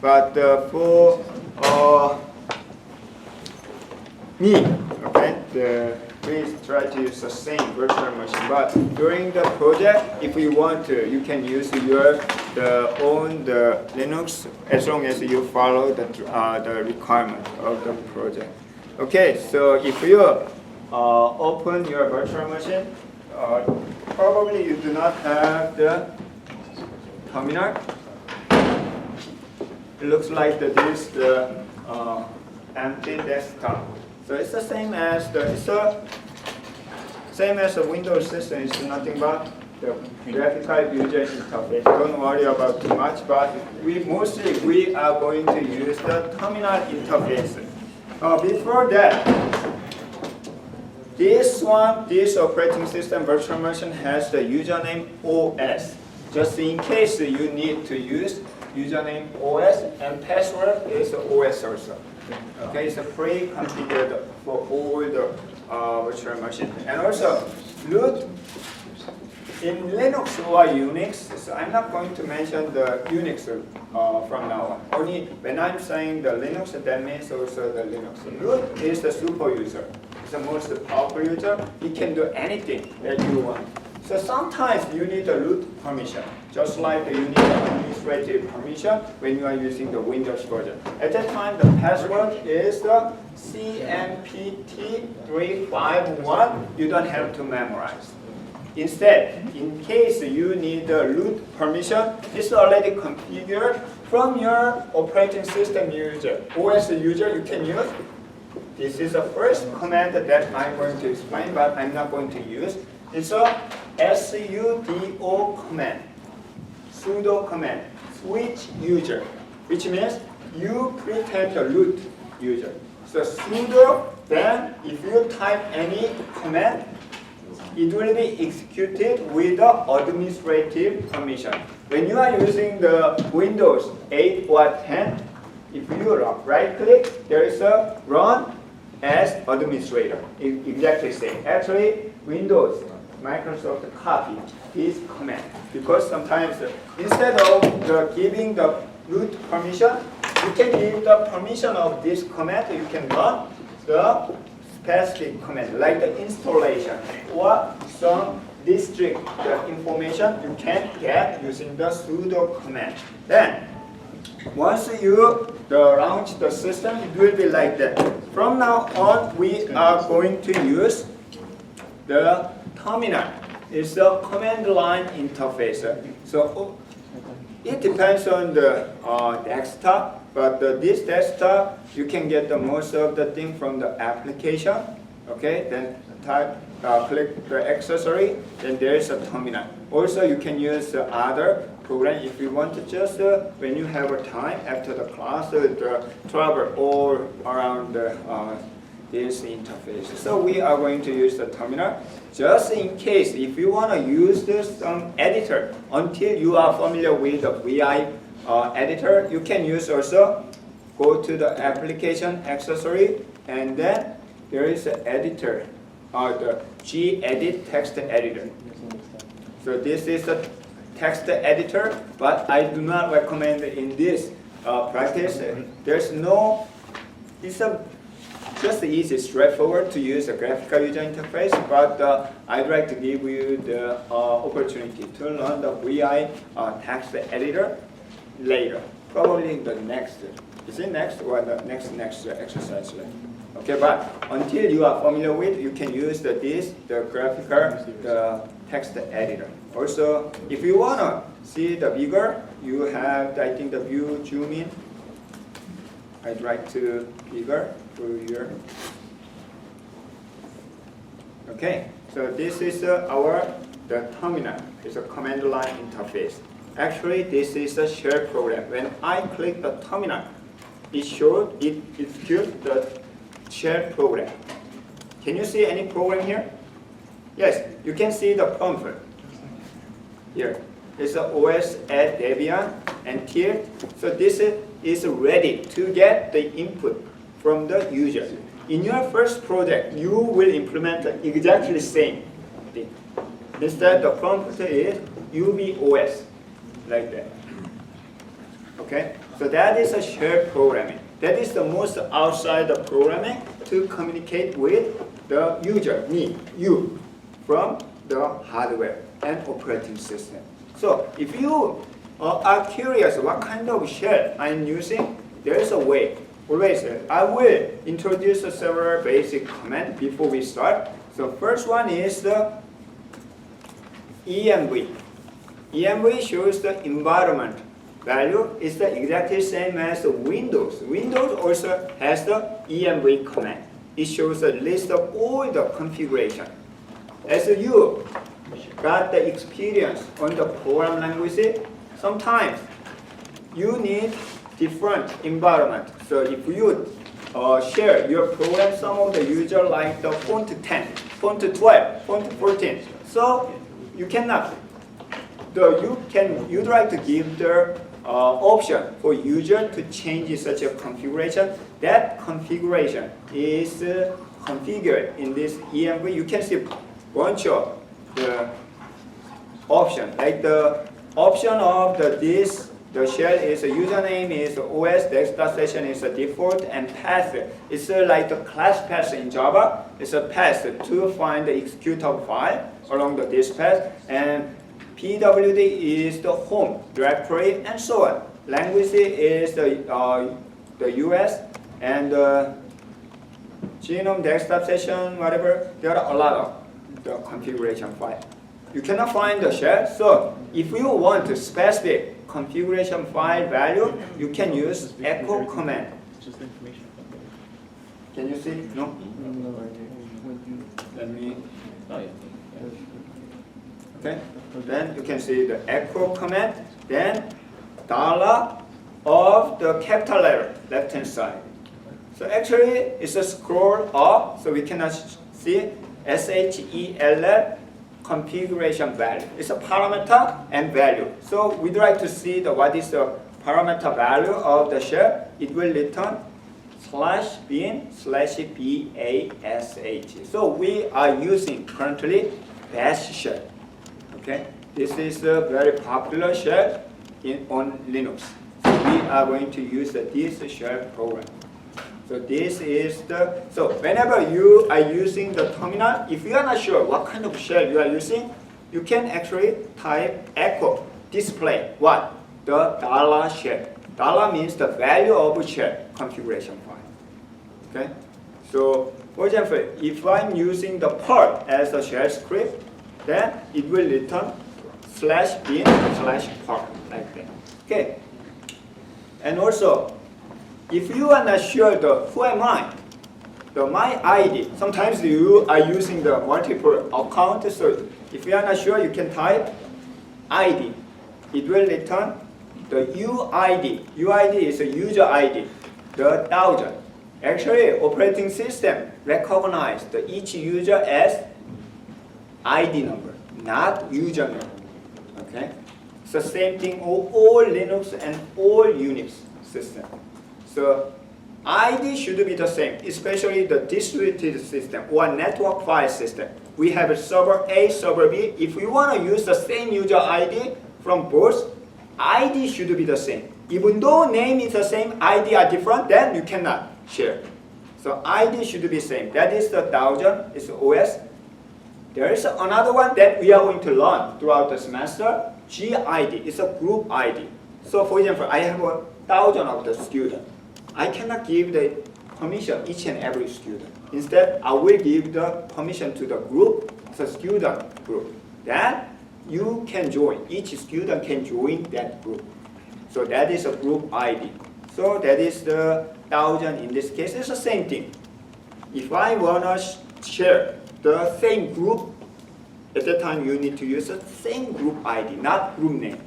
But for me, okay, please try to use the same virtual machine. But during the project, if you want to, you can use your own Linux as long as you follow the requirement of the project. Okay, so if you open your virtual machine, probably you do not have the terminal. It looks like this the empty desktop. So it's the same as the Windows system. It's nothing but the graphical user interface. Don't worry about too much, but we are going to use the terminal interface. Before that, this operating system virtual machine has the username OS. Just in case you need to use username OS, and password is OS also. Okay, it's a pre-configured for all the virtual machine. And also, root in Linux or Unix. So I'm not going to mention the Unix from now on. Only when I'm saying the Linux, that means also the Linux. Root is the super user. It's the most powerful user. He can do anything that you want. So sometimes you need a root permission, just like you need an administrative permission when you are using the Windows version. At that time, the password is the CMPT351. You don't have to memorize. Instead, in case you need the root permission, it's already configured from your operating system user. OS user, you can use. This is the first command that I'm going to explain, but I'm not going to use. It's a sudo command, switch user, which means you pretend the root user. So sudo, then if you type any command, it will be executed with the administrative permission. When you are using the Windows 8 or 10, if you right click, there is a run as administrator. Exactly same. Actually, Windows Microsoft copy this command because sometimes instead of giving the root permission, you can give the permission of this command. You can run the specific command like the installation or some district information you can get using the sudo command. Then once you launch the system, it will be like that. From now on, we are going to use the terminal. It's a command line interface. So it depends on the desktop, but this desktop you can get the most of the thing from the application. Okay, then click the accessory, then there is a terminal. Also, you can use the other program if you want to just when you have a time after the class travel all around this interface. So we are going to use the terminal. Just in case, if you want to use this editor, until you are familiar with the VI editor, you can use also, go to the application accessory, and then there is an editor, the gedit text editor. So this is a text editor, but I do not recommend in this practice. There's no, it's just easy, straightforward to use a graphical user interface, but I'd like to give you the opportunity to learn the VI text editor later, probably in the next, is it next or the next exercise? Okay, but until you are familiar with, you can use the graphical, the text editor. Also, if you want to see the bigger, you have, I think, the view zoom in. I'd like to bigger for here. Okay, so this is the terminal. It's a command line interface. Actually, this is a shell program. When I click the terminal, it executes the shell program. Can you see any program here? Yes, you can see the prompt here. It's the OS at Debian and here. So this is ready to get the input from the user. In your first project, you will implement exactly the same thing. Instead, the prompt is UBOS, like that. Okay, so that is a shell programming. That is the most outside the programming to communicate with the user, me, you, from the hardware and operating system. So if you are curious what kind of shell I'm using, there is a way. Always, I will introduce several basic commands before we start. So first one is the env. Env shows the environment value. It's the exactly same as the Windows. Windows also has the env command. It shows a list of all the configuration. As you got the experience on the program language, sometimes you need different environment. So if you share your program, some of the user like the font 10, font 12, font 14. So you cannot. You'd like to give the option for user to change such a configuration. That configuration is configured in this env. You can see bunch of the option, like the option of the shell is a username is OS, desktop session is a default, and path is like the class path in Java. It's a path to find the executable file along this path, and PWD is the home directory, and so on. Language is the US, and genome desktop session, whatever. There are a lot of the configuration file. You cannot find the shell, so if you want a specific configuration file value, you can use echo command. Can you see? No? Let me. Okay. Then you can see the echo command. Then dollar of the capital letter left hand side. So actually it's a scroll up, so we cannot see SHELL configuration value. It's a parameter and value. So we'd like to see what is the parameter value of the shell. It will return /bin/bash. So we are using currently bash shell. Okay, this is a very popular shell on Linux. So we are going to use this shell program. So this is so whenever you are using the terminal, if you are not sure what kind of shell you are using, you can actually type echo display what? The $shell. Dollar means the value of shell configuration file. Okay? So for example, if I'm using the Perl as a shell script, then it will return /bin/Perl like that. Okay. And also, if you are not sure who am I, my ID, sometimes you are using the multiple account, so if you are not sure, you can type ID. It will return the UID. UID is a user ID, the 1000. Actually, operating system recognize each user as ID number, not user number. Okay? So same thing all Linux and all Unix system. So ID should be the same, especially the distributed system or network file system. We have a server A, server B. If we want to use the same user ID from both, ID should be the same. Even though name is the same, ID are different, then you cannot share. So ID should be same. That is the 1000, it's OS. There is another one that we are going to learn throughout the semester, GID. It's a group ID. So for example, I have 1,000 of the students. I cannot give the permission each and every student. Instead, I will give the permission to the group, the student group. Then you can join. Each student can join that group. So that is a group ID. So that is the 1000 in this case. It's the same thing. If I want to share the same group, at that time you need to use the same group ID, not group name.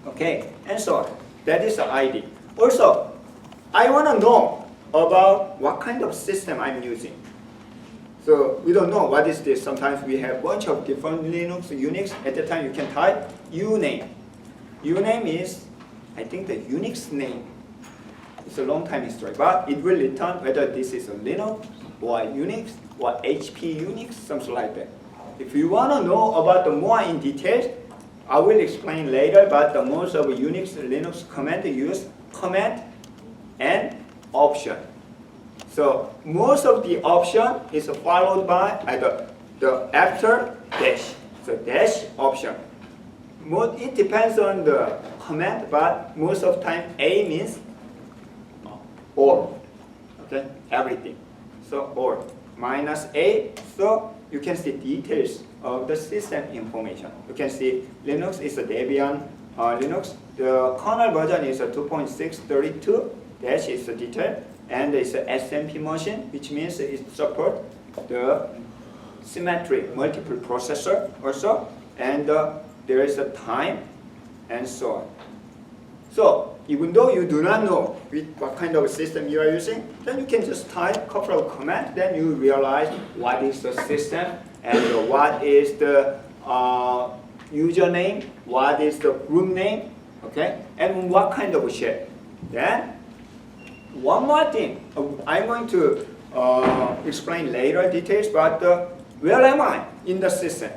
Okay, and so on. That is the ID. Also, I want to know about what kind of system I'm using. So we don't know what is this. Sometimes we have a bunch of different Linux, Unix. At the time you can type uname. Uname is, I think, the Unix name. It's a long time history, but it will return whether this is a Linux or Unix or HP Unix, something like that. If you want to know about the more in detail, I will explain later, but the most of Unix Linux command use command and option. So most of the option is followed by the after dash. So dash option. It depends on the command, but most of time A means or. Okay, everything. So or minus A. So you can see details of the system information. You can see Linux is a Debian Linux. The kernel version is a 2.632. Dash is the detail, and it's a SMP machine, which means it supports the symmetric multiple processor also, and there is a time, and so on. So even though you do not know what kind of system you are using, then you can just type a couple of commands, then you realize what is the system, and what is the username, what is the group name, okay, and what kind of shell. Then one more thing, I'm going to explain later details, but where am I in the system?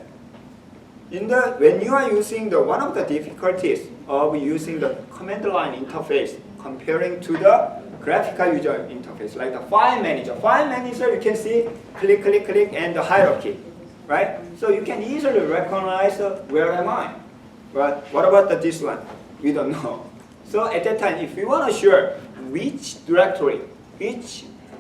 When you are using one of the difficulties of using the command line interface comparing to the graphical user interface, like the file manager. File manager, you can see click, click, click, and the hierarchy, right? So you can easily recognize where am I. But what about this one? We don't know. So at that time, if you want to sure which directory,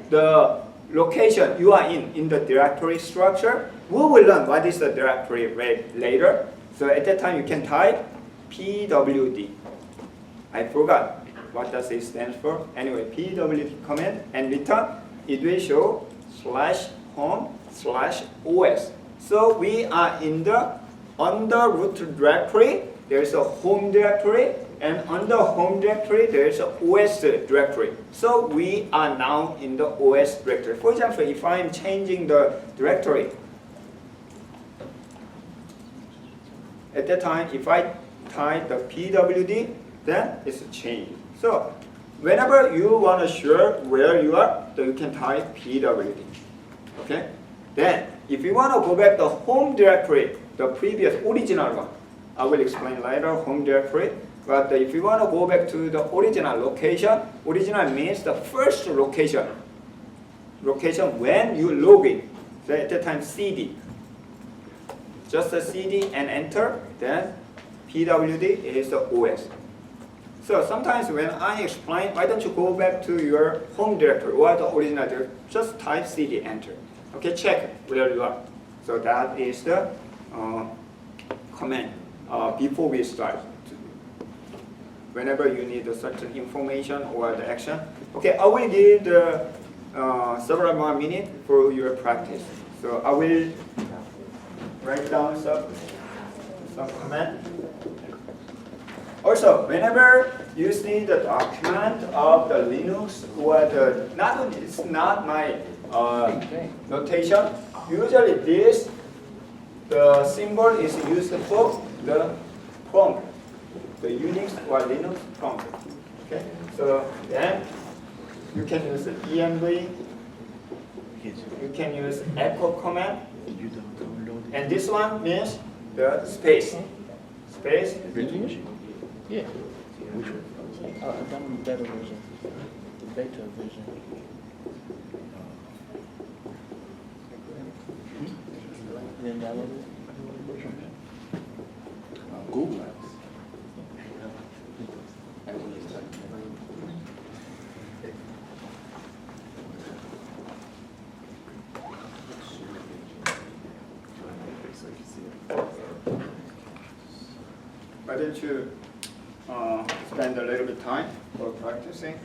the location you are in the directory structure, we will learn what is the directory later. So at that time, you can type pwd. I forgot what does it stand for. Anyway, pwd command and return. It will show /home/os. So we are in the under root directory. There is a home directory, and under home directory there is a OS directory. So we are now in the OS directory. For example, if I am changing the directory, at that time, if I type the pwd, then it's changed. So whenever you want to sure where you are, then you can type pwd. Okay. Then if you want to go back to home directory, the previous original one, I will explain later home directory. But if you want to go back to the original location, original means the first location when you log in. So at that time CD. Just a CD and enter, then pwd is the OS. So sometimes when I explain, why don't you go back to your home directory or the original directory, just type CD, enter. Okay, check where you are. So that is the command before we start. Whenever you need a certain information or the action. Okay, I will give the several more minutes for your practice. So I will write down some comment. Also, whenever you see the document of the Linux or it's not my notation. Usually the symbol is used for the prompt, the Unix or Linux prompt. Okay, so then you can use env, you can use echo command, and this one means the space. Yeah. Which one? I've done the beta version. The beta version. Then download it. Google. Why don't you spend a little bit time for practicing?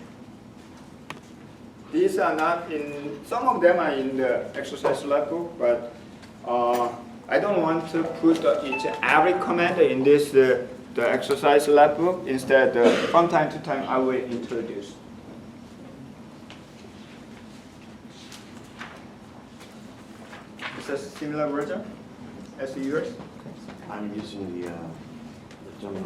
These are not in, some of them are in the exercise lab book, but I don't want to put every command in this the exercise lab book. Instead, from time to time, I will introduce. It's a similar version as yours. I'm using the German,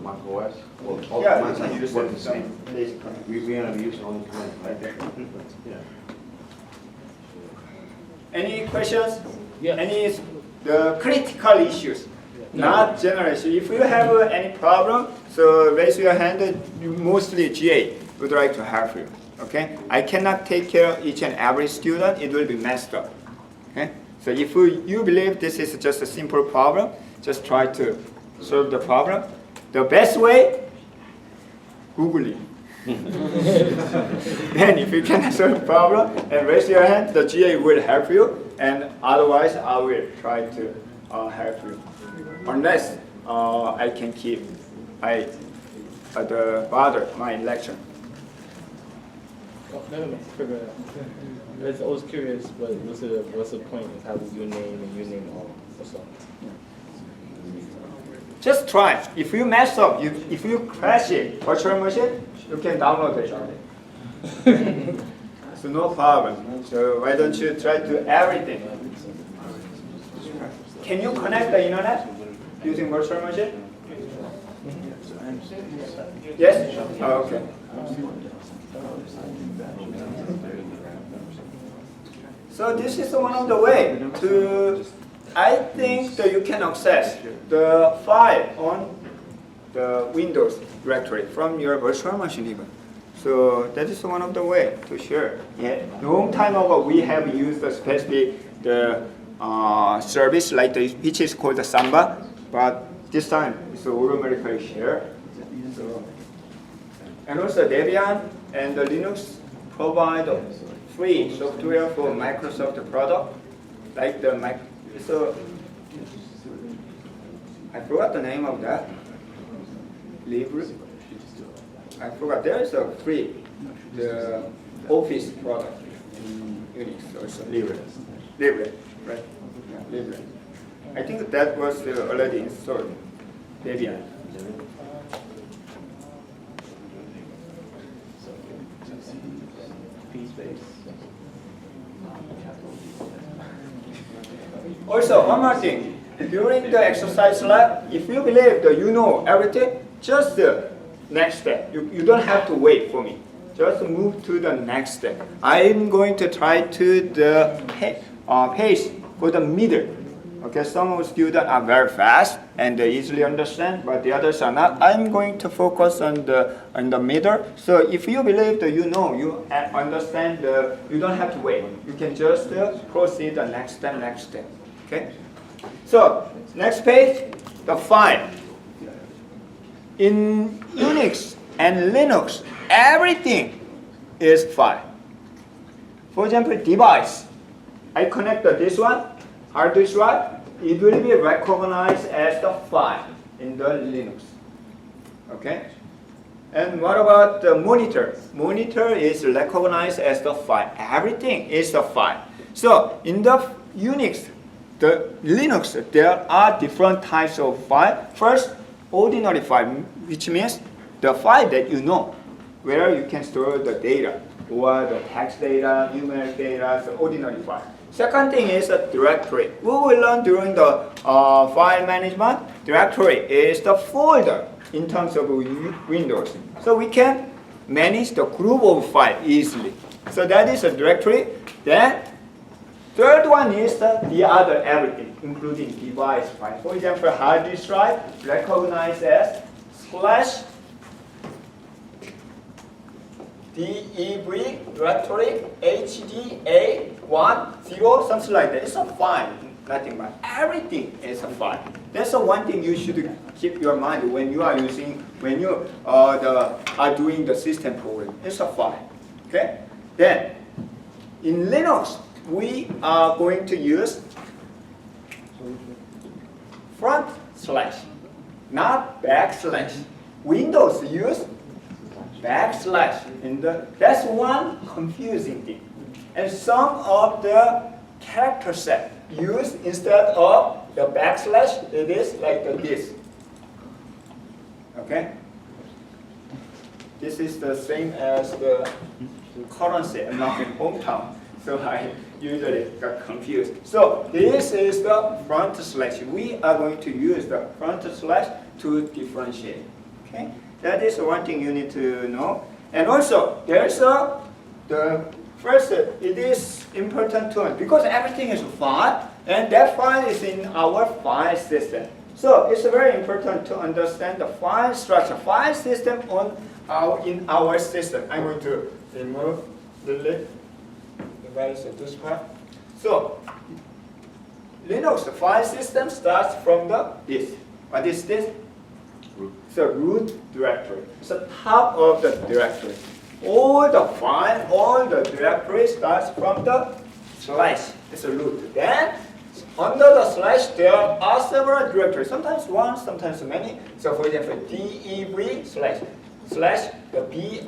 Mac OS. Well, all Yeah, commands you can use work the some same. basic commands. We're going to be using only commands, right? Yeah. Any questions? Yeah. Any the critical issues? not generally. If you have any problem, so raise your hand. Mostly GA would like to help you. Okay, I cannot take care of each and every student. It will be messed up. Okay, so if you believe this is just a simple problem, just try to solve the problem. The best way, Google it. Then if you cannot solve the problem and raise your hand, the GA will help you, and otherwise I will try to help you. Unless I can keep bother my lecture. Oh, no, figure it out. I was curious, what's the point of having your name and your name all or something? Just try. If you mess up, if you crash it, virtual machine, you can download it. So no problem. So why don't you try to everything? Can you connect the internet using virtual machine? Yes? Oh, okay. So this is one of the way to, I think that you can access the file on the Windows directory from your virtual machine even. So that is one of the way to share. Yeah. Long time ago we have used especially the service like which is called the Samba, but this time it's automatically shared. So, and also Debian and the Linux provide free software for Microsoft product, like the so I forgot the name of that. Libre. I forgot. There is a free the Office product in Unix also. Libre, right? Yeah, Libre. I think that was already installed. Debian. Also, one more thing. During the exercise lab, if you believe that you know everything, just the next step. You don't have to wait for me. Just move to the next step. I'm going to try to the pace for the middle. Okay, some of the students are very fast and they easily understand, but the others are not. I'm going to focus on the middle. So if you believe that you know, you understand, you don't have to wait. You can just proceed the next step. Okay. So next page, the file. In Unix and Linux, everything is file. For example, device. I connect this one, hard disk drive. It will be recognized as the file in the Linux. Okay? And what about the monitor? Monitor is recognized as the file. Everything is the file. So in the Unix, the Linux, there are different types of file. First, ordinary file, which means the file that you know, where you can store the data, or the text data, numeric data, the ordinary file. Second thing is a directory. We will learn during the file management. Directory is the folder in terms of Windows. So we can manage the group of files easily. So that is a directory. Then third one is the other everything, including device file. For example, hard disk drive recognized as /dev directory hda10, something like that. It's a file, nothing but everything is a file. That's the one thing you should keep your mind when you are are doing the system program. It's a file. Okay. Then in Linux, we are going to use /, not \. Windows use \. That's one confusing thing. And some of the character set used instead of the \, it is like this. Okay? This is the same as the currency in my hometown. So I usually got confused. So this is the /. We are going to use the / to differentiate. Okay? That is one thing you need to know. And also, there's the first, it is important to know because everything is file, and that file is in our file system. So it's very important to understand the file structure, file system in our system. I'm going to remove, delete, device this part. So Linux file system starts from this. What is this? Root. So root directory. It's the top of the directory. All the file, all the directory starts from the slash. It's a root. Then under the slash there are several directories. Sometimes one, sometimes many. So for example, dev slash the bin.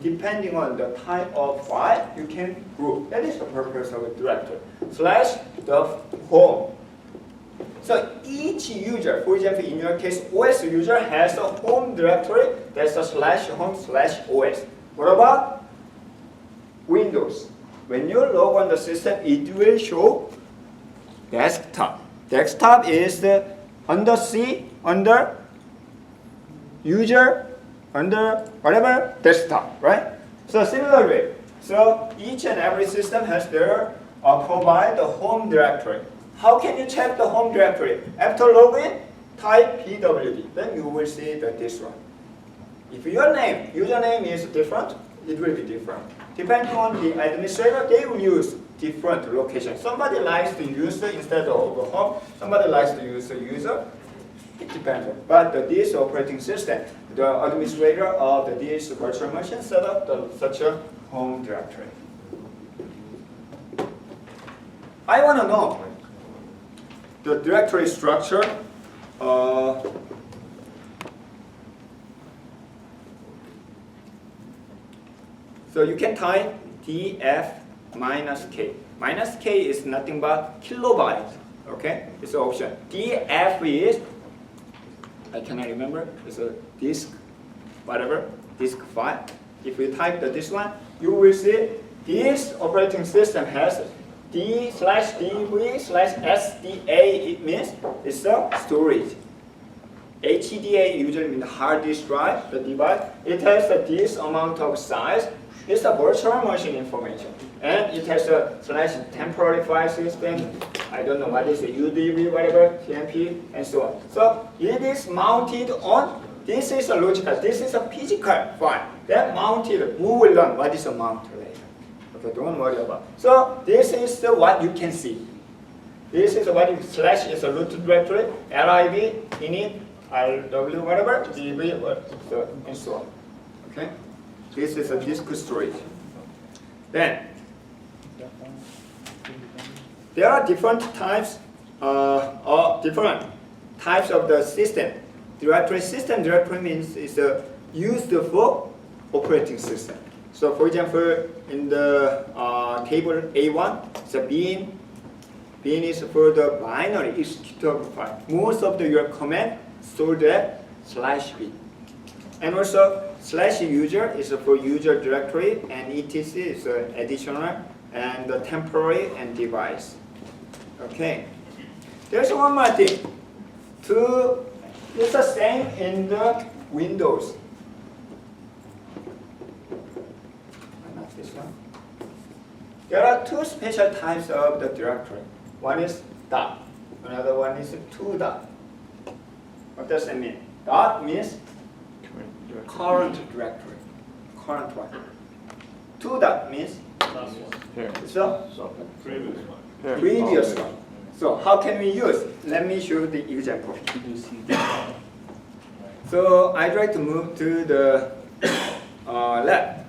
Depending on the type of file, you can group. That is the purpose of a directory. Slash the home. So each user, for example, in your case, OS user has a home directory. That's a slash home slash OS. What about Windows? When you log on the system, it will show desktop. Desktop is under C, under user, under whatever desktop, right? So similarly, so each and every system has their provide the home directory. How can you check the home directory? After login, type pwd. Then you will see this one. If your username is different, it will be different. Depending on the administrator, they will use different locations. Somebody likes to use instead of home. Somebody likes to use user. It depends. But this operating system, the administrator of this virtual machine set up such a home directory. I want to know the directory structure. So you can type df minus k. Minus k is nothing but kilobyte. Okay, it's an option. df is, I cannot remember. It's a disk, whatever, disk file. If you type this one, you will see this operating system has d/dv/sda. It means it's a storage. HDA usually means hard disk drive, the device. It has this amount of size. It's a virtual machine information. And it has a /temporary file system. I don't know what is it, UDV, whatever, TMP, and so on. So it is mounted on, this is a logical, this is a physical file. That mounted, we will learn what is a mount later. Okay, don't worry about it. So this is what you can see. This is what slash is a root directory, LIV, init, RW, whatever, DB, and so on. Okay? This is a disk storage. Then, there are different types of the system. System directory means it's used for operating system. So for example, in the table A1, it's a bin. Bin is for the binary executable file. Most of your command stored at /bin. And also /user is for user directory, and etc is additional and temporary and device. Okay. There's one more thing. It's the same in the Windows. Not this one. There are two special types of the directory. One is dot. Another one is two dot. What does that mean? Dot means current directory. Current one. Two dot means previous one. So how can we use? Let me show the example. So I try to move to the left.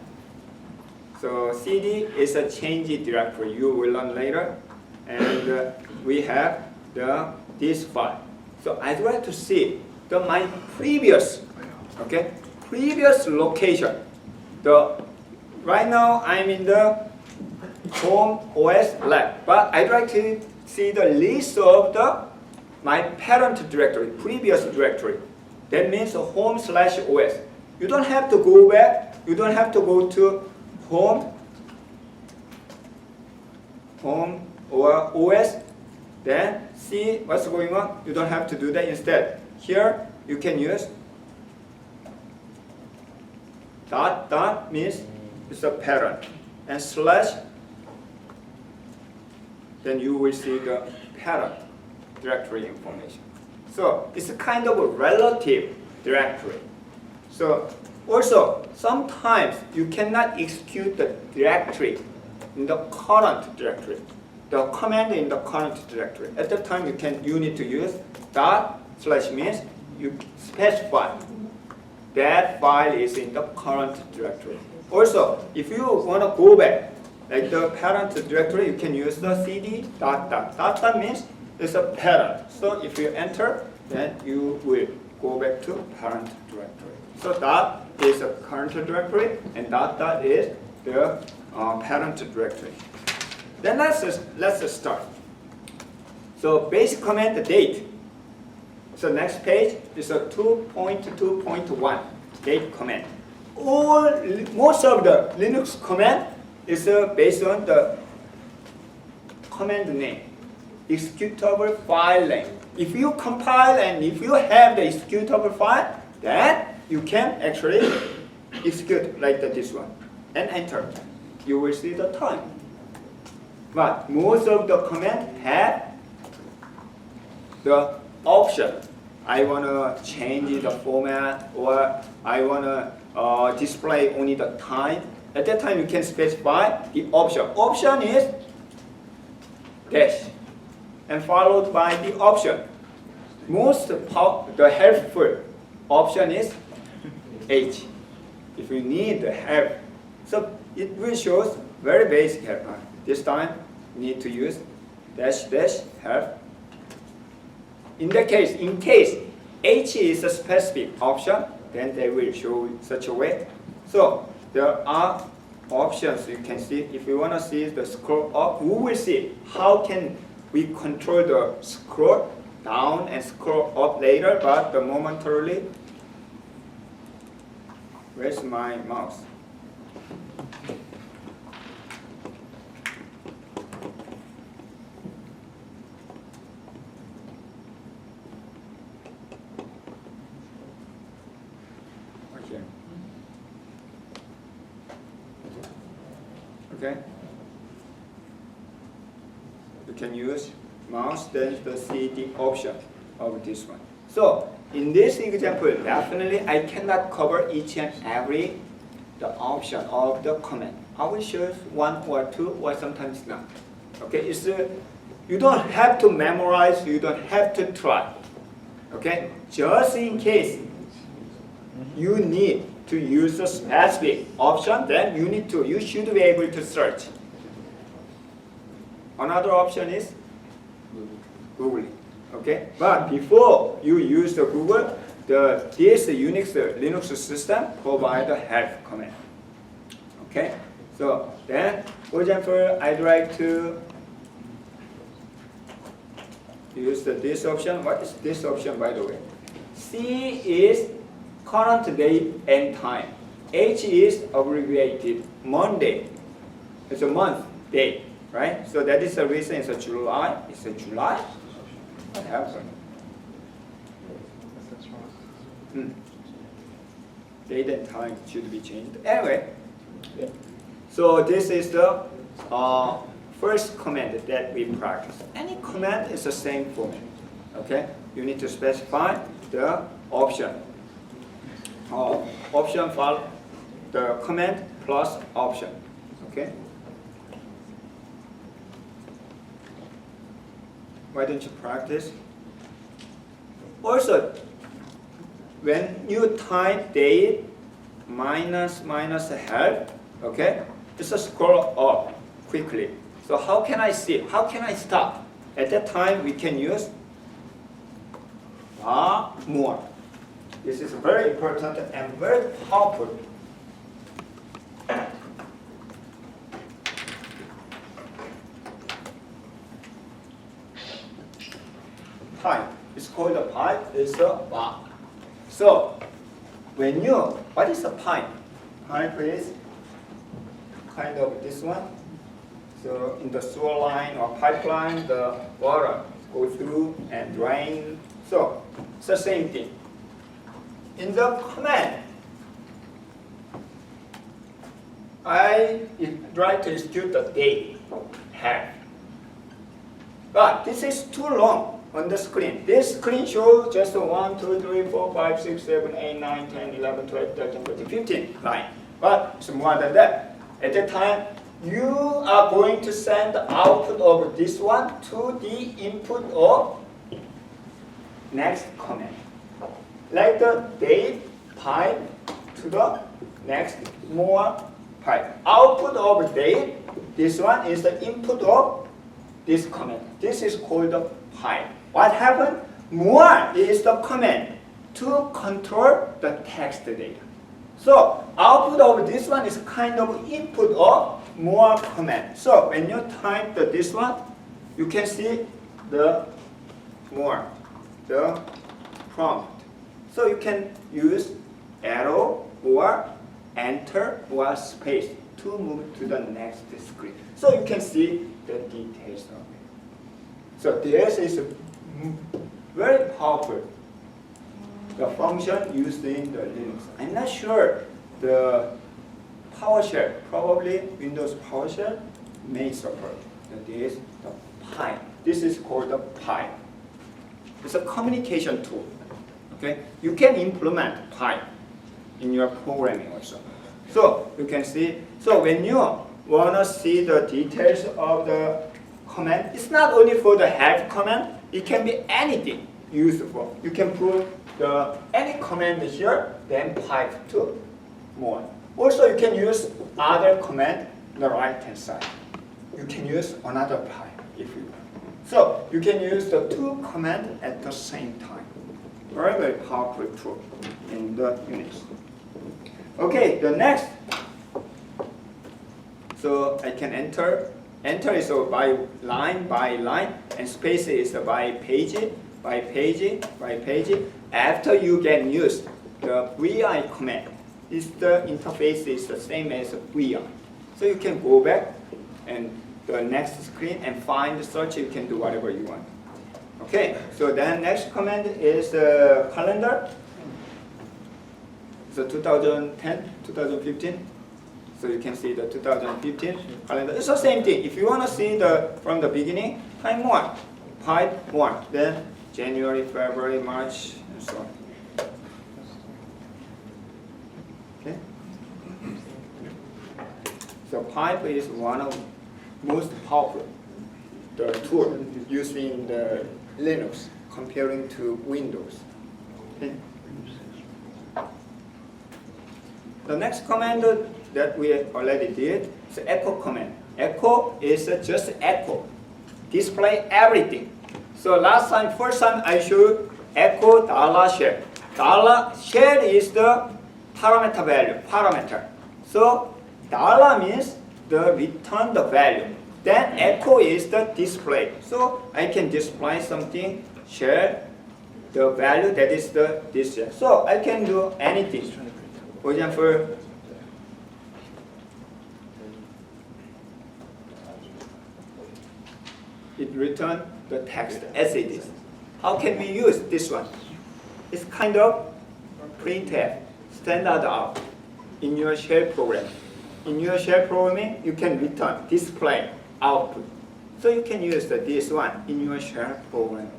So CD is a change directory. You will learn later. And we have this file. So I try to see my previous location. Right now I'm in the home OS lab, but I try to see the list of my parent directory, previous directory. That means home/OS. You don't have to go back. You don't have to go to home or OS. Then see what's going on. You don't have to do that. Instead, here you can use dot means it's a parent, and slash. Then you will see the parent. directory information. So it's a kind of a relative directory. So also, sometimes you cannot execute the directory in the current directory, the command in the current directory. At that time, you need to use / means you specify that file is in the current directory. Also, if you want to go back, like the parent directory, you can use the cd .. means it's a parent. So if you enter, then you will go back to parent directory. So dot is a current directory, and dot is the parent directory. Then let's start. So basic command the date. So next page is a 2.2.1 date command. Most of the Linux command is based on the command name, executable file name. If you compile and if you have the executable file, then you can actually execute like this one and enter. You will see the time. But most of the command have the option. I want to change the format, or I want to display only the time. At that time, you can specify the option. Option is dash, and followed by the option. The helpful option is H, if you need the help. So it will show very basic help. This time, you need to use -- help. In case H is a specific option, then they will show such a way. So there are options you can see. If you want to see the scroll up, we will see how can we control the scroll down and scroll up later, but momentarily, where's my mouse? Okay. You can use mouse, then to see the option of this one. So in this example, definitely I cannot cover each and every the option of the command. I will show one or two, or sometimes not. Okay, you don't have to memorize, you don't have to try. Okay, just in case you need to use a specific option, then you should be able to search. Another option is Google. Okay, but before you use the Google, this Unix Linux system provide a help command. Okay, so then, for example, I'd like to use this option. What is this option, by the way? C is current date and time. H is abbreviated Monday. It's a month, day, right? So that is the reason it's a July. It's a July. What happened? Date and time should be changed. Anyway, so this is the first command that we practice. Any command is the same format. Okay, you need to specify the option. Option file, the command plus option. Okay. Why don't you practice? Also, when you type date minus help, okay, just scroll up quickly. So how can I see? How can I stop? At that time, we can use more. This is very important and very powerful. Pipe. It's called a pipe. It's a bar. So what is a pipe? Pipe is kind of this one. So in the sewer line or pipeline, the water goes through and drain. So it's the same thing. In the command, I try to execute the date have. But this is too long. on the screen. This screen shows just 1, 2, 3, 4, 5, 6, 7, 8, 9, 10, 11, 12, 13, 14, 15 line. But it's more than that. At that time, you are going to send the output of this one to the input of next comment. Like the date pipe to the next more pipe. Output of date, this one is the input of this comment. This is called the pipe. What happened? More is the comment to control the text data. So output of this one is kind of input of more comment. So when you type this one, you can see the more, the prompt. So you can use arrow or enter or space to move to the next screen. So you can see the details of it. So this is very powerful. The function used in the Linux. I'm not sure the PowerShell, probably Windows PowerShell may support. That is the pipe. This is called the pipe. It's a communication tool. Okay, you can implement pipe in your programming also. So you can see. So when you wanna see the details of the command, it's not only for the help command. It can be anything useful. You can put any command here, then pipe to more. Also, you can use other command on the right hand side. You can use another pipe if you want. So you can use the two commands at the same time. Very, very powerful tool in the Unix. Okay, the next. So I can enter. Enter is by line, and space is by page, by page, by page. After you get used, the VI command, the interface is the same as VI. So you can go back and the next screen and find the search. You can do whatever you want. Okay, so then next command is the calendar. So 2010, 2015. So you can see the 2015 calendar. It's the same thing. If you want to see from the beginning, time 1, pipe 1, then January, February, March, and so on. Okay. So pipe is one of most powerful tool used in the Linux comparing to Windows. Okay. The next command that we already did is echo command. Echo is just echo, display everything. So first time I showed echo $shell. $shell is the parameter value, So dollar means the return the value. Then echo is the display. So I can display something, share the value that is this shell. So I can do anything. For example, it returns the text as it is. How can we use this one? It's kind of printf, standard out in your shell program. In your shell programming, you can return, display, output. So you can use this one in your shell program.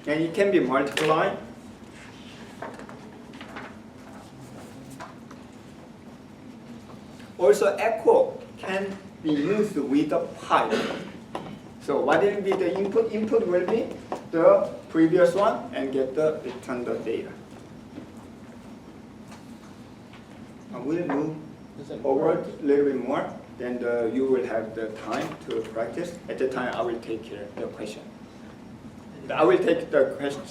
And it can be multiplied. Also, echo can be used with a pipe. So what will be the input? Input will be the previous one and get the return the data. We'll move forward a little bit more, then you will have the time to practice. At the time, I will take care of the question. I will take the question,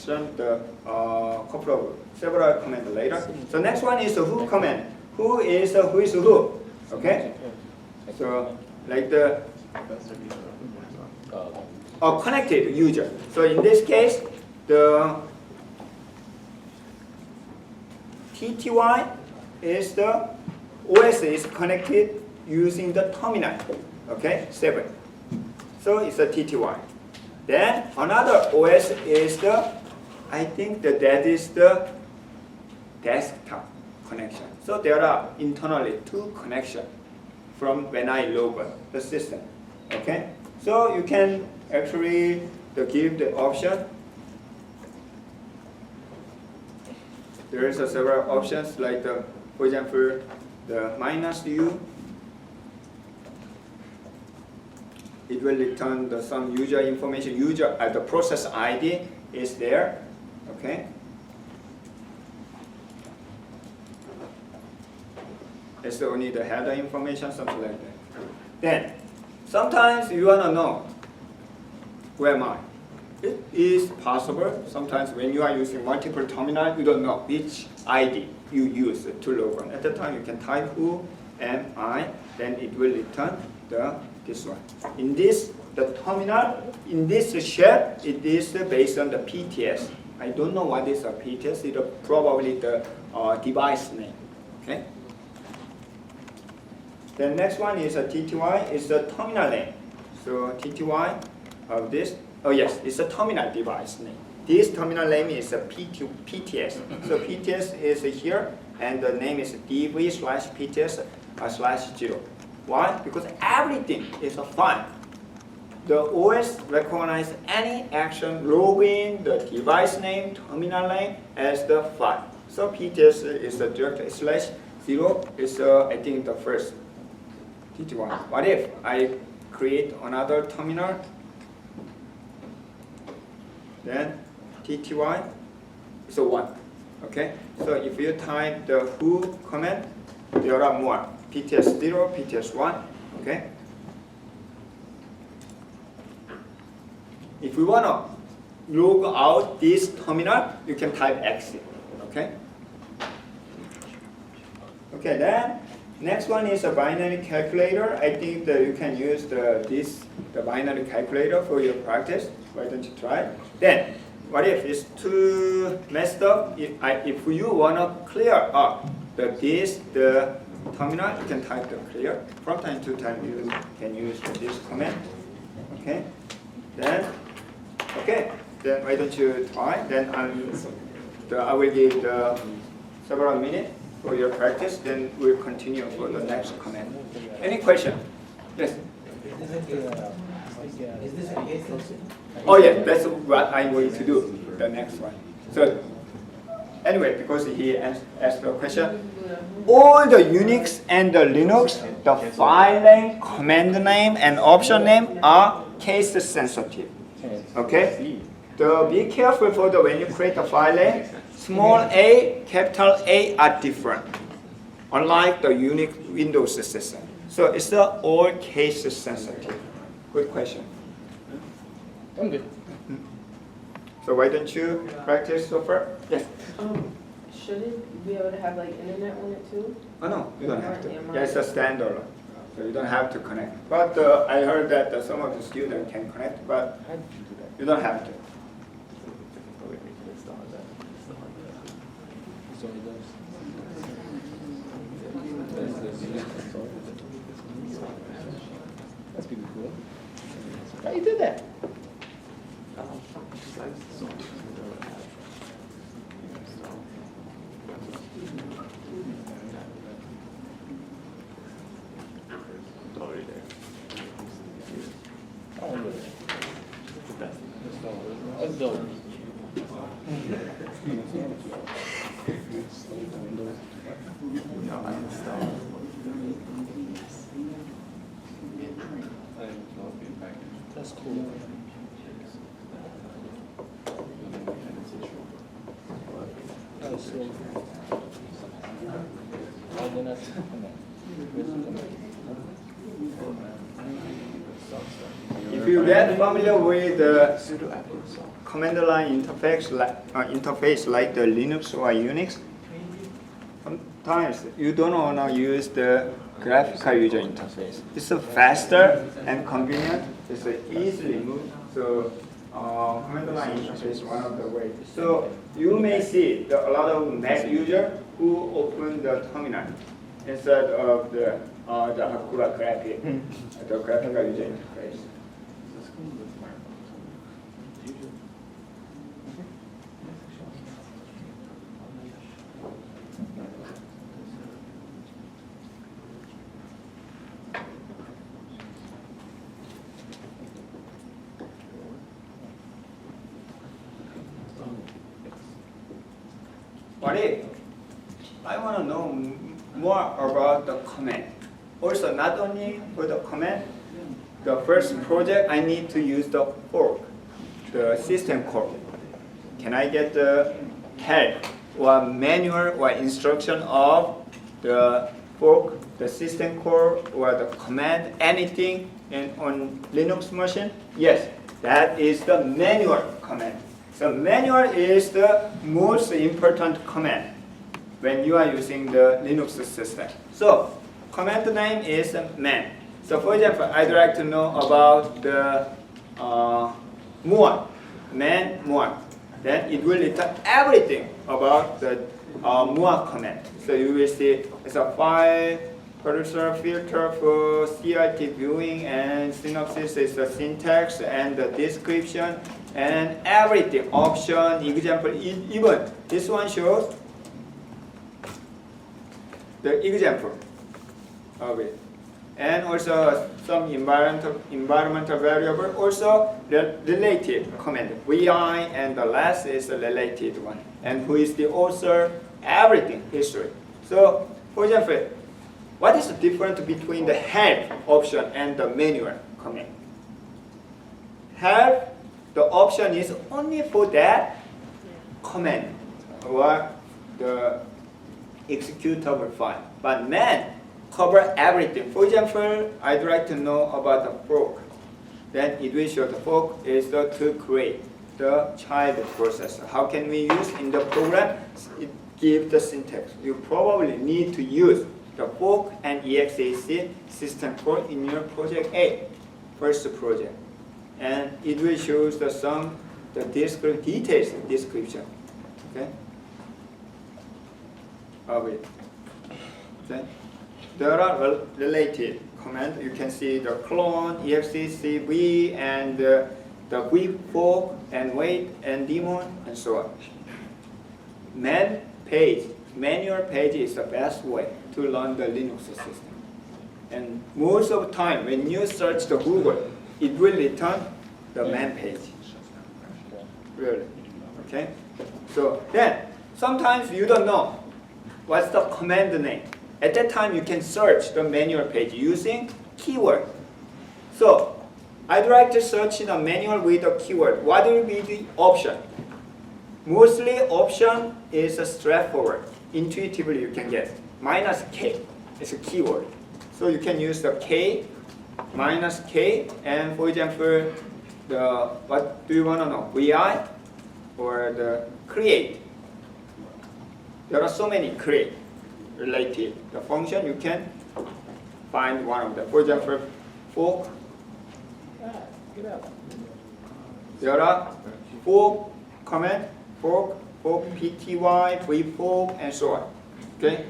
several comments later. So next one is the who command. Who is who? Okay. So like the connected user. So in this case, the TTY is the OS is connected using the terminal. Okay, 7. So it's a TTY. Then another OS is I think that is the desktop connection. So there are internally 2 connections from when I log the system. Okay, so you can actually give the option. There is several options like for example, the -u. It will return some user information. The process ID is there. Okay. It's only the header information, something like that. Then, sometimes you want to know, who am I? It is possible. Sometimes when you are using multiple terminals, you don't know which ID you use to log on. At the time, you can type who am I, then it will return this one. In this, the terminal, in this shell, it is based on the PTS. I don't know what is a PTS. It's probably the device name. Okay. The next one is a TTY. It's the terminal name. So TTY of this. Oh yes, it's a terminal device name. This terminal name is a PTS. So PTS is here, and the name is dv/PTS/0. Why? Because everything is a file. The OS recognizes any action logging the device name, terminal name as the file. So PTS is a direct /0 is I think the first TTY. What if I create another terminal? Then TTY is a 1. Okay? So if you type the who command, there are more. PTS 0, PTS 1. Okay? If you want to log out this terminal, you can type exit. Okay? Okay, then next one is a binary calculator. I think that you can use the binary calculator for your practice. Why don't you try? Then, what if it's too messed up? If you want to clear up the terminal, you can type the clear. From time to time, you can use this command. Okay. Then why don't you try? Then I will give several minutes for your practice. Then we'll continue for the next command. Any question? Yes. Is this a yes? Oh yeah, that's what I'm going to do. The next one. So anyway, because he asked the question, all the Unix and the Linux, the file name, command name, and option name are case sensitive. Okay. So be careful for when you create a file name. Small a, capital A are different, unlike the Unix Windows system. So it's all case sensitive. Good question. I'm good. So why don't you practice so far? Yes. Should it be able to have like internet on it too? Oh no, you don't have to. Am I- Yeah, it's a standalone, so you don't have to connect. But I heard that some of the students can connect, but How did you do that? you don't have to. That's pretty cool. How you did that? That's dope. That's cool. That's so cool. And then that's If you get familiar with the command line interface like the Linux or Unix, sometimes you don't want to use the graphical user interface. It's faster and convenient. It's easily moved. So command line interface is one of the ways. So you may see a lot of Mac users who open the terminal instead of the Hakura graphic, the graphical user interface. Mari, I want to know more about the command. Also, not only for the command, the first project I need to use the fork, the system call. Can I get the help or manual or instruction of the fork, the system call, or the command, anything on Linux machine? Yes, that is the manual command. So manual is the most important command when you are using the Linux system. So command name is man. So for example, I'd like to know about the more, man more. Then it will return everything about the more command. So you will see it's a file, producer filter for CRT viewing, and synopsis is the syntax and the description and everything, option, example, even this one shows the example of it. And also some environmental variable, also the related command. VI and the last is the related one. And who is the author, everything, history. So, for example, what is the difference between the help option and the manual command? Help, the option is only for that command or the executable file. But man cover everything. For example, I'd like to know about the fork. Then it will show the fork is to create the child processor. How can we use in the program? It gives the syntax. You probably need to use the fork and exec system call in your project A, first project. And it will show the details description. Okay? Of it. Okay? There are related commands. You can see the clone, execv, and the whip, fork, and wait, and daemon, and so on. Manual page is the best way to learn the Linux system. And most of the time, when you search the Google, it will return the man page. Really, okay? So then, sometimes you don't know what's the command name. At that time, you can search the manual page using keyword. So, I'd like to search in a manual with a keyword. What will be the option? Mostly, option is straightforward. Intuitively, you can get -k is a keyword. So you can use the k, -k, and for example, what do you want to know? VI or the create. There are so many create related. The function you can find one of them. For example, fork. Get out. There are fork command, fork, pty, fork, and so on. Okay.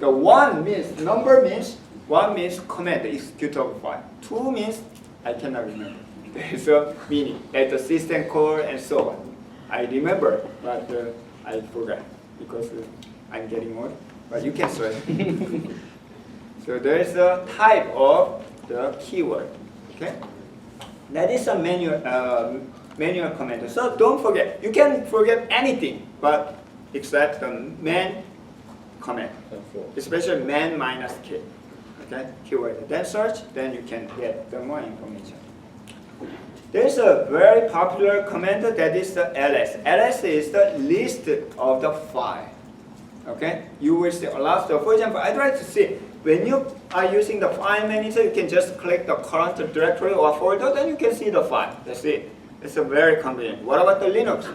The one means number means one means command, executable file. Two means I cannot remember. There's a meaning at the system call and so on. I remember, but I forgot because I'm getting old. But you can search. So there is a type of the keyword. Okay, that is a manual command. So don't forget. You can forget anything, but except the man command, especially man -k. Okay, keyword. Then search. Then you can get the more information. There's a very popular command that is the ls. ls is the list of the file. Okay, you will see a lot. So for example, I'd like to see when you are using the file manager, you can just click the current directory or folder, then you can see the file. That's it. It's a very convenient. What about the Linux?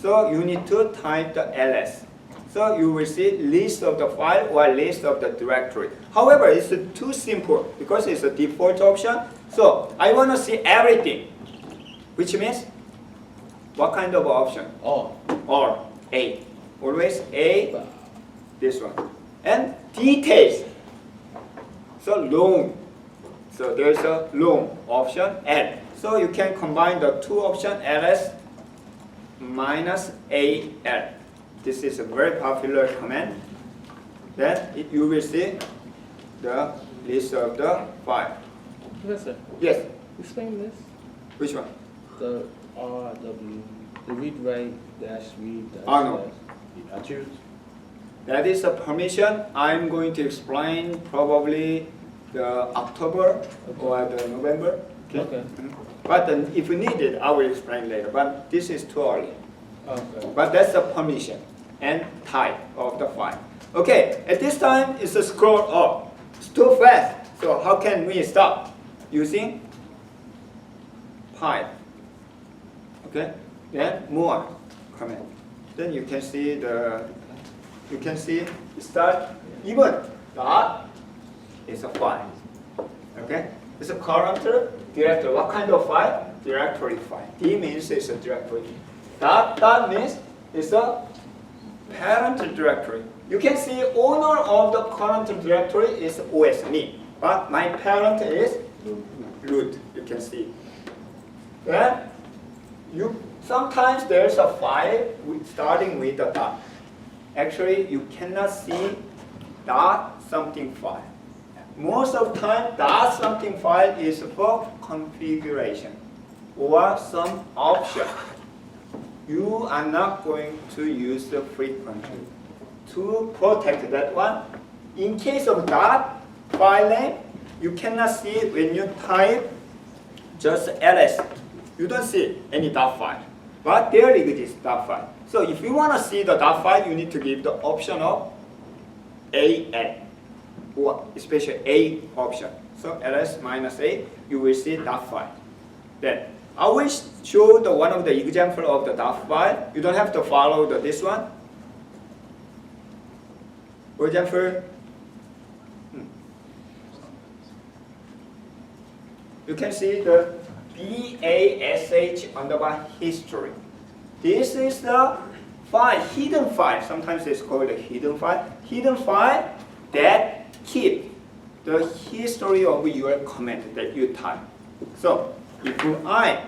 So you need to type the ls. So you will see list of the file or list of the directory. However, it's too simple because it's a default option. So I want to see everything, which means what kind of option? Or A. Always A. This one. And details. So long. So there's a long option L. So you can combine the two options ls -AL. This is a very popular command. Then you will see the list of the file. Professor, Yes. explain this. Which one? The RW, the read write dash read dash Oh, no. dash. Attributes? That is a permission. I'm going to explain probably the October or the November. Okay. But then if needed, I will explain later. But this is too early. Okay. But that's the permission and type of the file. Okay, at this time it's a scroll up. It's too fast. So how can we stop? Using pipe. Okay, then more comment. Then you can see start even dot is a file. Okay, it's a current directory. What kind of file? Directory file. D means it's a directory. Dot means it's a parent directory. You can see owner of the current directory is OS, me. But my parent is root. You can see. Then sometimes there's a file starting with a dot. Actually, you cannot see dot something file. Most of the time, dot something file is for configuration or some option. You are not going to use the frequently. To protect that one, in case of dot file name, you cannot see it when you type just ls. You don't see any dot file. But there exists dot file. So if you want to see the dot file, you need to give the option of AL, or especially A option. So ls -a, you will see dot file. Then I will show the one of the example of the dot file. You don't have to follow this one. For example, you can see the BASH_history. This is the file, hidden file. Sometimes it's called a hidden file. Hidden file that keep the history of your comment that you type. So if I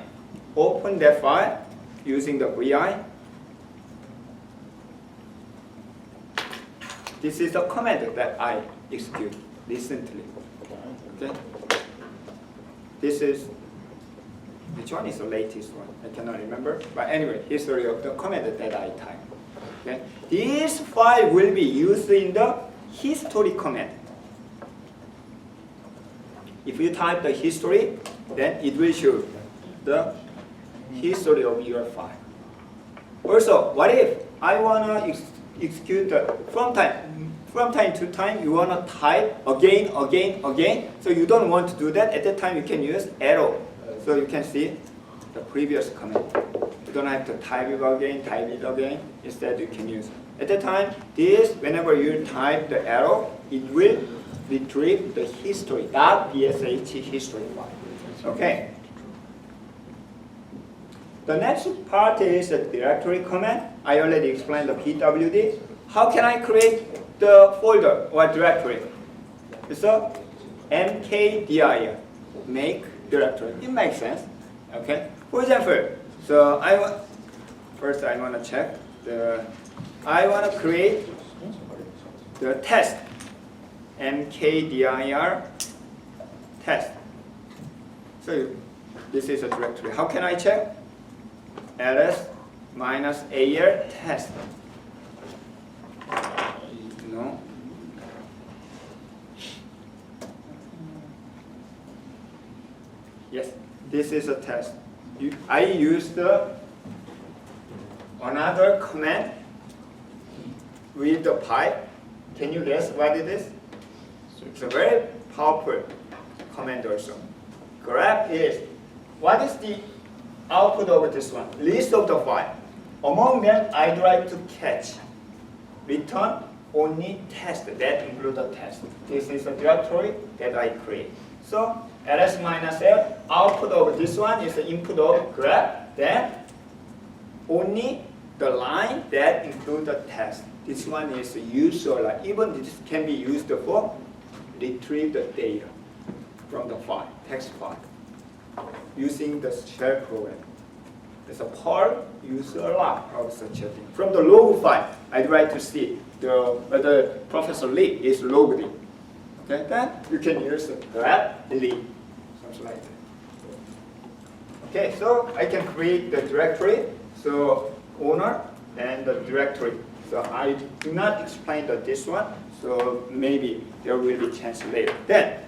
open that file using the VI, this is the command that I execute recently. Okay. This is, which one is the latest one? I cannot remember. But anyway, history of the command that I type. Okay. This file will be used in the history command. If you type the history, then it will show the history of your file. Also, what if I want to execute from time to time, you want to type again. So you don't want to do that. At that time, you can use arrow. So you can see the previous command. You don't have to type it again. Instead, you can use. At that time, whenever you type the arrow, it will retrieve the history, .bsh history file. Okay. The next part is the directory command. I already explained the pwd. How can I create the folder or directory? It's a mkdir, make directory. It makes sense. Okay. For example, so I want to check I want to create the test, mkdir test. So this is a directory. How can I check? ls-al test. No. Yes, this is a test. I used another command with the pipe. Can you guess what it is? It's a very powerful command also. Grep is, what is the output of this one? List of the file. Among them, I'd like to catch. Return only test that include the test. This is a directory that I create. So ls-l, output of this one is the input of grep, then only the line that include the test. This one is usual. Even this can be used for retrieve the data from the file, text file, using the shell program. There's a part used a lot of such a thing. From the log file, I'd like to see whether Professor Lee is logged in. Okay, then you can use grep Lee, something like that. Okay, so I can create the directory. So owner and the directory. So I do not explain this one. So maybe there will be chance later. Then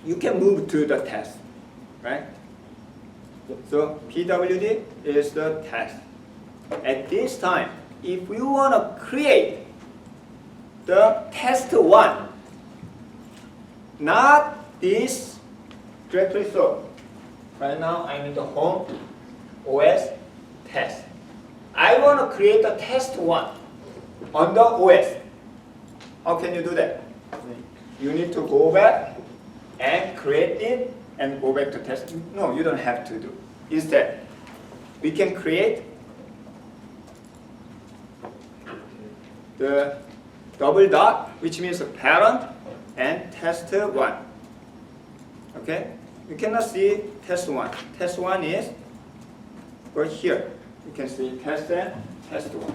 you can move to the test, right? So PWD is the test. At this time, if you want to create the test one, not this directory. So right now I'm in the home OS test. I want to create a test one on the OS. How can you do that? You need to go back and create it and go back to test. No, you don't have to do. Instead, we can create the double dot, which means a parent, and test one. Okay? You cannot see test one. Test one is right here. You can see test and test one.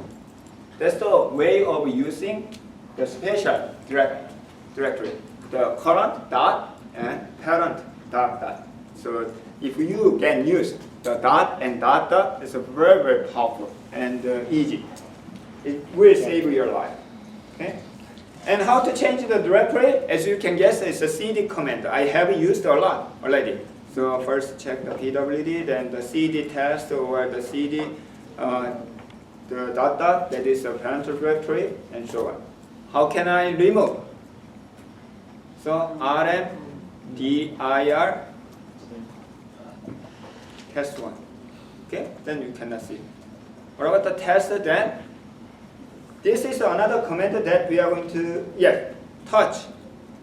That's the way of using the special directory. The current dot and parent dot. So if you can use the dot and dot, it's very, very powerful and easy. It will save your life. Okay? And how to change the directory? As you can guess, it's a cd command. I have used a lot already. So first check the PWD, then the cd test or the cd the dot, that is a parental directory, and so on. How can I remove? So rm dir test one. Okay, then you cannot see. What about the test then? This is another command that we are going to, touch.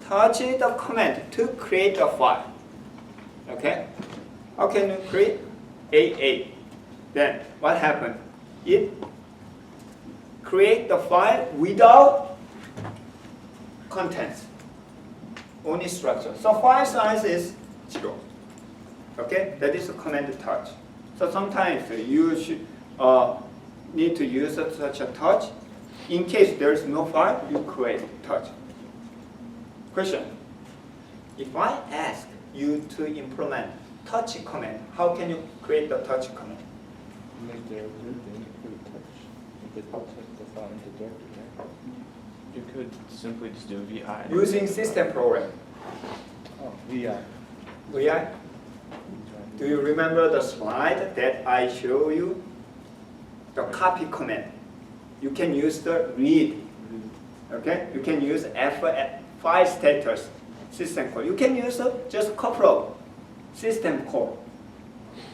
Touch is the command to create a file. Okay? How can you create? AA. Then what happened? It create the file without contents, only structure. So file size is 0. Okay? That is a command touch. So sometimes you should need to use such a touch. In case there is no file, you create touch. Question. If I ask you to implement touch command, how can you create the touch command? Make the root and include touch. You could touch the file into directory, right? You could simply just do VI. Using system program. Oh, VI. VI? Do you remember the slide that I showed you? The copy command. You can use the read. Okay? You can use file status, system call. You can use just a couple of system call.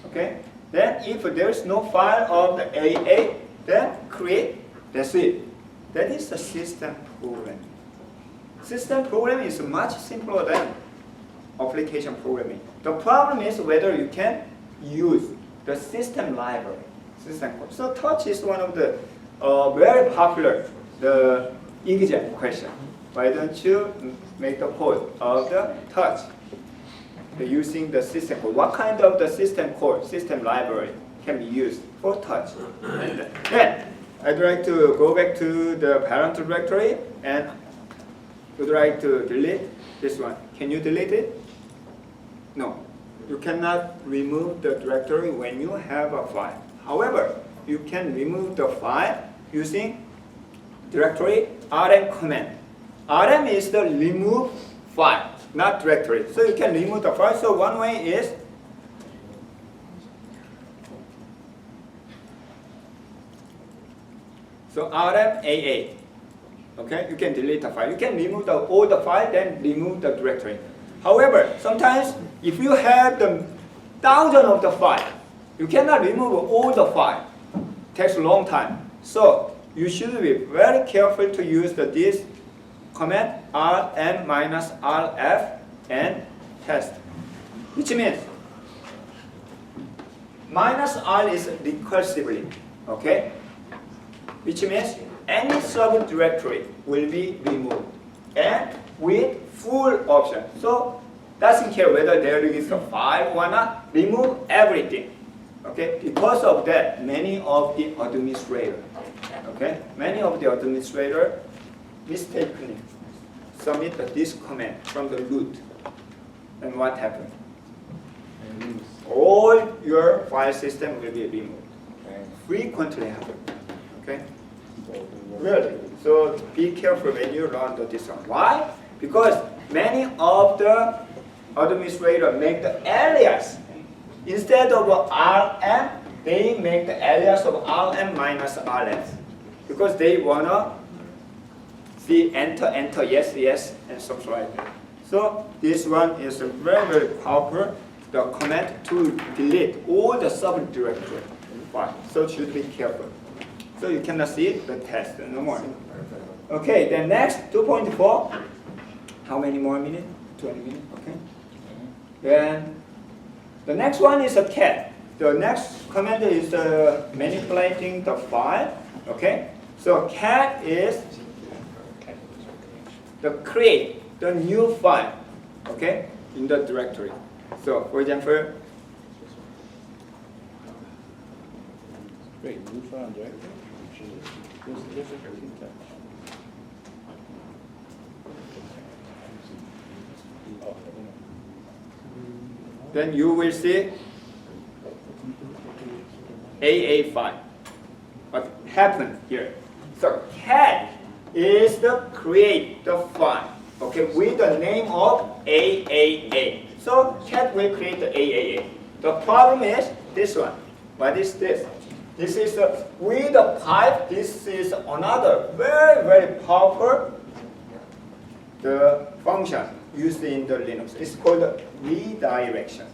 Okay? Then if there is no file of the AA, then create. That's it. That is the system program. System programming is much simpler than application programming. The problem is whether you can use the system library, system code. So touch is one of the very popular exam question. Why don't you make the code of the touch using the system code? What kind of the system code, system library can be used for touch? And then I'd like to go back to the parent directory and would like to delete this one. Can you delete it? No. You cannot remove the directory when you have a file. However, you can remove the file using directory rm command. Rm is the remove file, not directory. So you can remove the file. So one way is rmaa. Okay, you can delete the file. You can remove all the file, then remove the directory. However, sometimes if you have the thousands of the file, you cannot remove all the file. It takes a long time. So you should be very careful to use this command rm-rf and test, which means -r is recursively, okay? Which means any subdirectory will be removed and with full option. So doesn't care whether there is a file or not, remove everything. Okay? Because of that, many of the administrators, mistakenly submit this command from the root. And what happened? All your file system will be removed. Frequently happen. Okay? Really? So be careful when you run this one. Why? Because many of the administrators make the alias. Instead of Rm, they make the alias of Rm minus Rs. Because they wanna see enter, enter, yes, yes, and something like that. So this one is very, very powerful. The command to delete all the subdirectory file. So should be careful. So you cannot see the test no more. Okay, then next 2.4. How many more minutes? 20 minutes. Okay. Then the next one is a cat. The next command is manipulating the file. Okay. So cat is the create the new file. Okay, in the directory. So for example, Wait, new file directory? There's a key touch. Oh, then you will see AA file. What happened here? So cat is the create the file. Okay, with the name of AAA. So cat will create the AAA. The problem is this one. What is this? This is with the pipe. This is another very, very powerful the function used in the Linux. It's called redirection.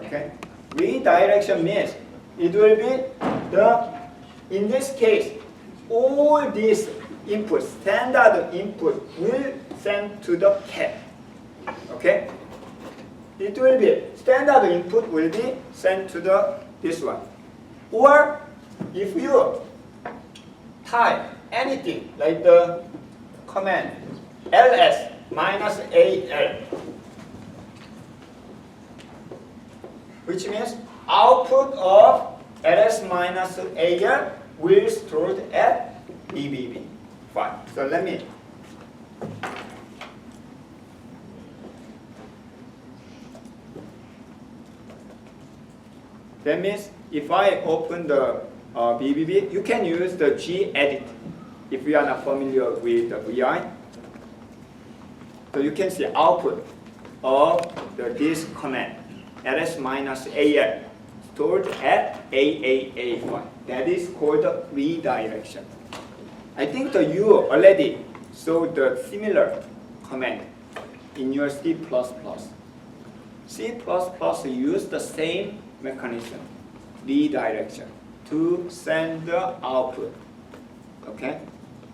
Okay, redirection means it will be in this case, all these input, standard input will send to the cat. Okay, it will be standard input will be sent to this one. Or if you type anything like the command ls minus al, which means output of ls minus al will stored at BBB file. So let me that means if I open the BBB, you can use the gedit if you are not familiar with the VI. So you can see output of this command ls minus al stored at AAA file. That is called redirection. I think that you already saw the similar command in your C++. C++ use the same mechanism, redirection, to send the output. Okay,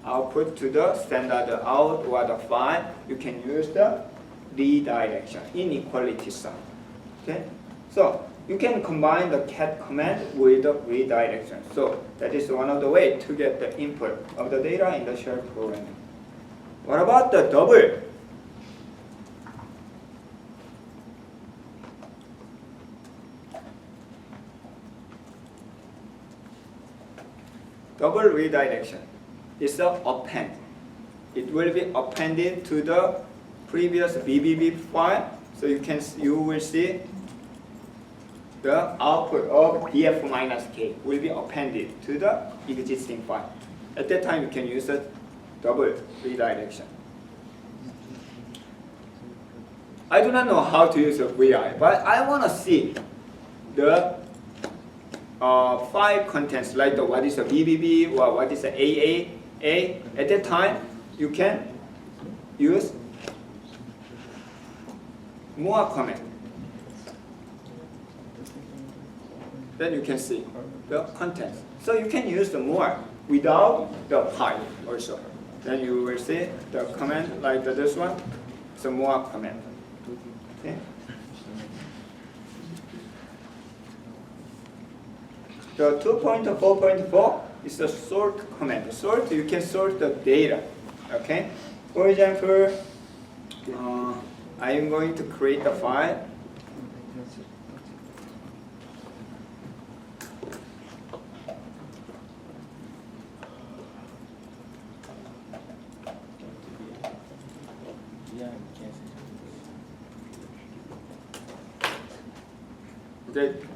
output to the standard out or the file. You can use the redirection, inequality sign. Okay, so you can combine the cat command with the redirection. So that is one of the ways to get the input of the data in the shell program. What about the double? Double redirection is the append. It will be appended to the previous BBB file. So you will see the output of df minus k will be appended to the existing file. At that time, you can use a double redirection. I do not know how to use a VI, but I want to see the file contents, like what is a BBB or what is a AAA. At that time, you can use more comment. Then you can see the contents. So you can use the more without the pipe also. Then you will see the comment like this one. It's a more comment. Okay. The 2.4.4 is the sort command. Sort, you can sort the data. Okay. For example, I am going to create a file.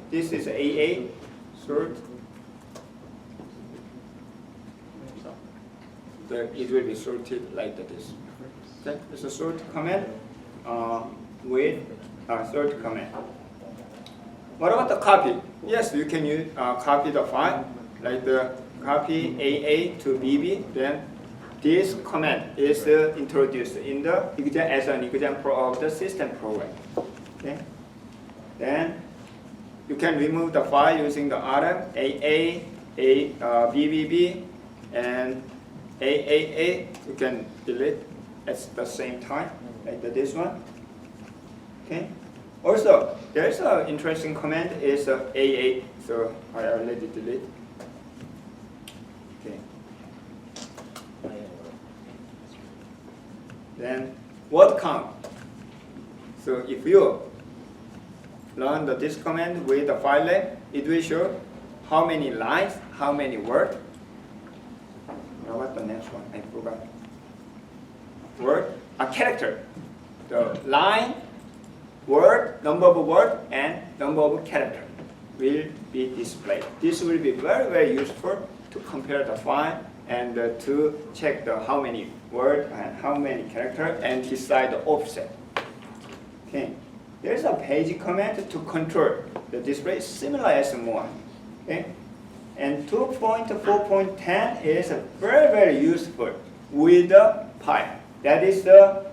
This is AA sort. it will be sorted like this. Okay, it's a sort command with a sort command. What about the copy? Yes, you can use copy the file, like the copy AA to BB. Then this command is introduced in the as an example of the system program. Okay. Then you can remove the file using the RM AA, BBB, and AAA. You can delete at the same time, like this one. Okay. Also, there is an interesting command is AA. So I already delete. Okay. Then word count. So if you learn this command with the file name, it will show how many lines, how many words. What the next one? I forgot. Word, a character. The line, word, number of word, and number of character will be displayed. This will be very, very useful to compare the file and to check how many word and how many character and decide the offset. Okay. There's a page command to control the display similar as more. Okay. And 2.4.10 is very, very useful with the pipe. That is the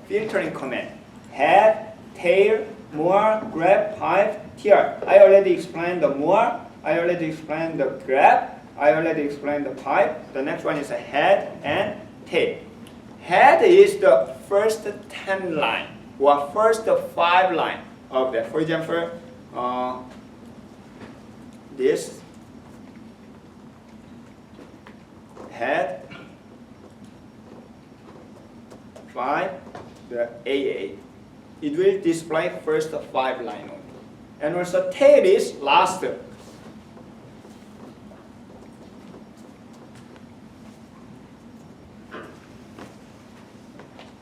filtering command. Head, tail, more, grab, pipe, tier. I already explained the more. I already explained the grab. I already explained the pipe. The next one is a head and tail. Head is the first 10 line or first 5 line of that. For example, this head 5, the AA. It will display first 5 line only. And also tail is last.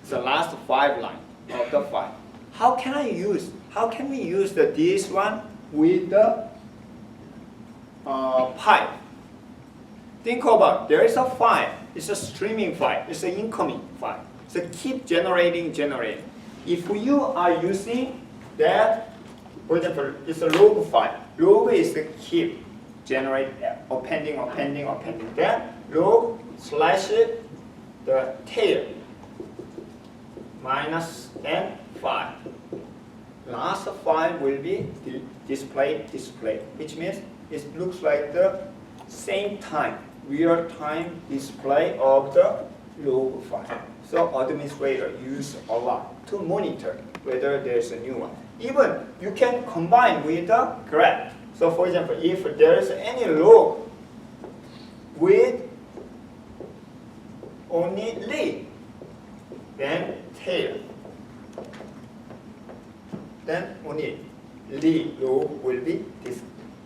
The last 5 line of the file. How can we use this one with the pipe? Think about, there is a file. It's a streaming file. It's an incoming file. So keep generating. If you are using that, for example, it's a log file. Log is the keep generate appending. Then log slash the tail minus n5. Last file will be display, which means it looks like the same time, real-time display of the log file. So administrator use a lot to monitor whether there's a new one. Even you can combine with the graph. So for example, if there is any log with only lead, then tail, then only lead log will be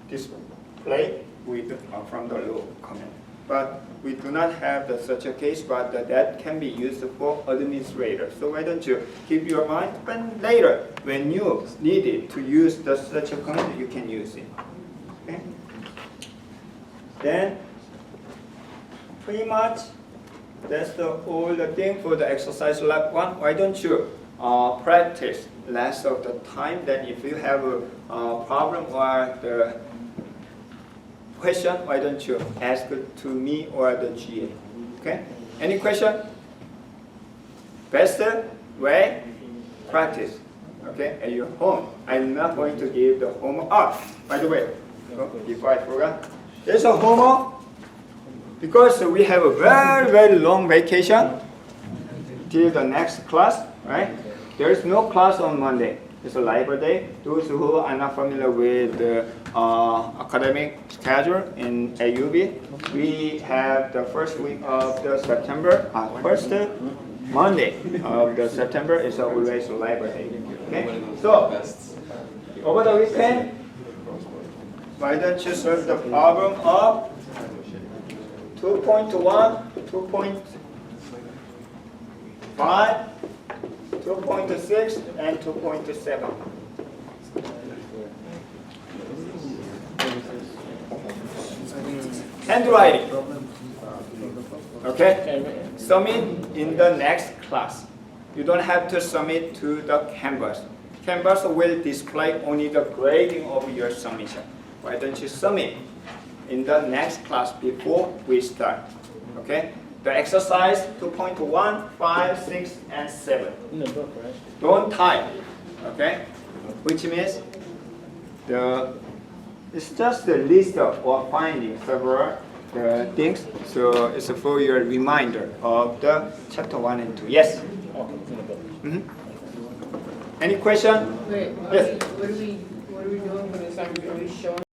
displayed with from the log command. But we do not have such a case, but that can be used for administrators. So why don't you keep your mind, and later when you need it to use such a command, you can use it. Okay? Then pretty much that's all the thing for the exercise lab 1. Why don't you practice less of the time? Then if you have a problem or the question, why don't you ask it to me or the GA? Okay? Any question? Best way? Practice. Okay? At your home. I'm not going to give the homework. By the way, before I forgot, there's a homework because we have a very, very long vacation till the next class, right? There is no class on Monday. It's a Labor Day. Those who are not familiar with the academic schedule in AUB, we have the first week of the September, first Monday of the September is always Labor Day. Okay? So, over the weekend, why don't you solve the problem of 2.1, 2.5, 2.6 and 2.7. Handwriting. Okay? Okay, Submit in the next class. You don't have to submit to the Canvas. Canvas will display only the grading of your submission. Why don't you submit in the next class before we start? Okay? The exercise 2.1, 5, 6, and 7. in the book, right? Don't type. Okay? Which means it's just a list of or finding several things. So it's for your reminder of the chapter 1 and 2. Yes? Okay, it's in the book. Any question? Wait, Yes. what are we doing with this? Are we showing